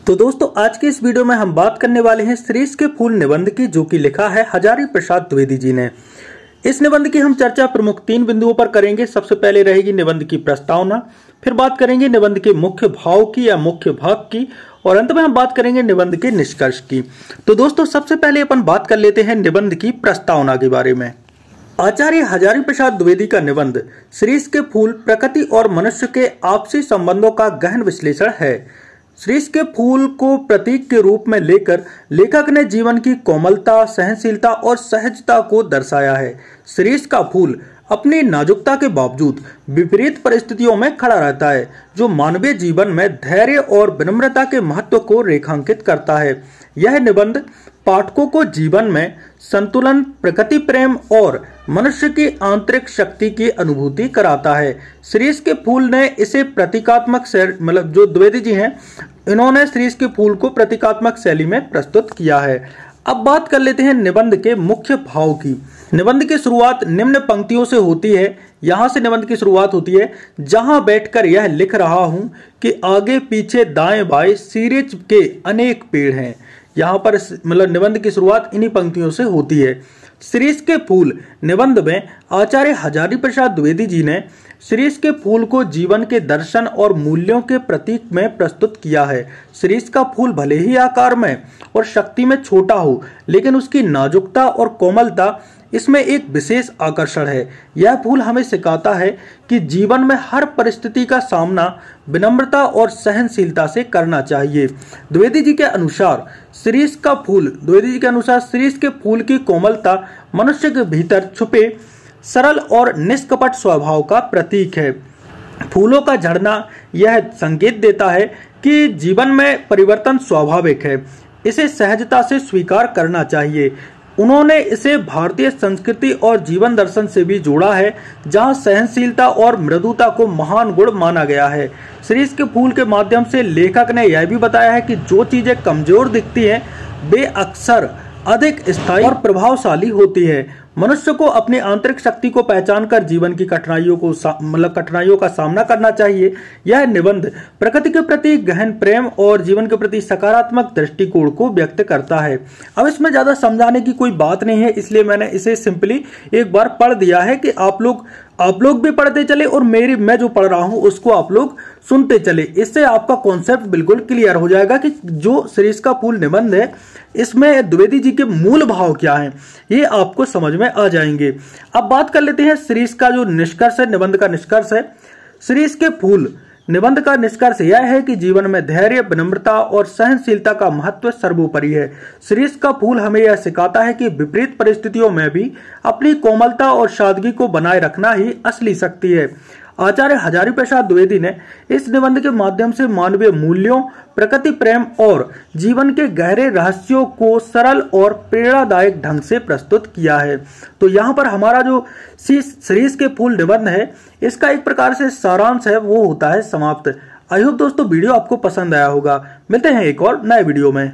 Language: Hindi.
तो दोस्तों आज के इस वीडियो में हम बात करने वाले हैं शीरीष के फूल निबंध की, जो कि लिखा है हजारी प्रसाद द्विवेदी जी ने। इस निबंध की हम चर्चा प्रमुख 3 बिंदुओं पर करेंगे। सबसे पहले रहेगी निबंध की प्रस्तावना, फिर बात करेंगे निबंध के मुख्य भाव की या मुख्य भाग की, और अंत में हम बात करेंगे निबंध के निष्कर्ष की। तो दोस्तों सबसे पहले अपन बात कर लेते हैं निबंध की प्रस्तावना के बारे में। आचार्य हजारी प्रसाद द्विवेदी का निबंध शीरीष के फूल प्रकृति और मनुष्य के आपसी संबंधों का गहन विश्लेषण है। शीरीष के फूल को प्रतीक के रूप में लेकर लेखक ने जीवन की कोमलता, सहनशीलता और सहजता को दर्शाया है। शीरीष का फूल अपनी नाजुकता के बावजूद विपरीत परिस्थितियों में खड़ा रहता है, जो मानवीय जीवन में धैर्य और विनम्रता के महत्व को रेखांकित करता है। यह निबंध पाठकों को जीवन में संतुलन, प्रकृति प्रेम और मनुष्य की आंतरिक शक्ति की अनुभूति कराता है। शीरीष के फूल ने इसे प्रतीकात्मक मतलब जो द्विवेदी जी हैं, इन्होंने शीरीष के फूल को प्रतीकात्मक शैली में प्रस्तुत किया है। अब बात कर लेते हैं निबंध के मुख्य भाव की। निबंध की शुरुआत निम्न पंक्तियों से होती है। यहाँ से निबंध की शुरुआत होती है, जहां बैठकर यह लिख रहा हूं कि आगे पीछे दाएं बाएं शीरीष के अनेक पेड़ हैं। यहाँ पर मतलब निबंध की शुरुआत इन्हीं पंक्तियों से होती है। शीरीष के फूल निबंध में आचार्य हजारी प्रसाद द्विवेदी जी ने शीरीष के फूल को जीवन के दर्शन और मूल्यों के प्रतीक में प्रस्तुत किया है। शीरीष का फूल भले ही आकार में और शक्ति में छोटा हो, लेकिन उसकी नाजुकता और कोमलता इसमें एक विशेष आकर्षण है। यह फूल हमें सिखाता है कि जीवन में हर परिस्थिति का सामना विनम्रता और सहनशीलता से करना चाहिए। द्विवेदी जी के अनुसार शीरीष के फूल की कोमलता मनुष्य के भीतर छुपे सरल और निष्कपट स्वभाव का प्रतीक है। फूलों का झड़ना यह संकेत देता है कि जीवन में परिवर्तन स्वाभाविक है, इसे सहजता से स्वीकार करना चाहिए। उन्होंने इसे भारतीय संस्कृति और जीवन दर्शन से भी जोड़ा है, जहां सहनशीलता और मृदुता को महान गुण माना गया है। शीरीष के फूल के माध्यम से लेखक ने यह भी बताया है कि जो चीजें कमजोर दिखती हैं, वे अक्सर अधिक स्थायी और प्रभावशाली होती है। मनुष्य को अपनी आंतरिक शक्ति को पहचानकर जीवन की कठिनाइयों का सामना करना चाहिए। यह निबंध प्रकृति के प्रति गहन प्रेम और जीवन के प्रति सकारात्मक दृष्टिकोण को व्यक्त करता है। अब इसमें ज्यादा समझाने की कोई बात नहीं है, इसलिए मैंने इसे सिंपली एक बार पढ़ दिया है कि आप लोग भी पढ़ते चले और मैं जो पढ़ रहा हूं उसको आप लोग सुनते चले। इससे आपका कॉन्सेप्ट बिल्कुल क्लियर हो जाएगा कि जो शीरीष का फूल निबंध है, इसमें द्विवेदी जी के मूल भाव क्या हैं, ये आपको समझ में आ जाएंगे। अब बात कर लेते हैं शीरीष का जो निष्कर्ष है, निबंध का निष्कर्ष है। शीरीष के फूल निबंध का निष्कर्ष यह है कि जीवन में धैर्य, विनम्रता और सहनशीलता का महत्व सर्वोपरि है। शीरीष का फूल हमें यह सिखाता है कि विपरीत परिस्थितियों में भी अपनी कोमलता और सादगी को बनाए रखना ही असली शक्ति है। आचार्य हजारी प्रसाद द्विवेदी ने इस निबंध के माध्यम से मानवीय मूल्यों, प्रकृति प्रेम और जीवन के गहरे रहस्यों को सरल और प्रेरणादायक ढंग से प्रस्तुत किया है। तो यहाँ पर हमारा जो शीरीष के फूल निबंध है, इसका एक प्रकार से सारांश है, वो होता है समाप्त। आई होप दोस्तों वीडियो आपको पसंद आया होगा। मिलते हैं एक और नए वीडियो में।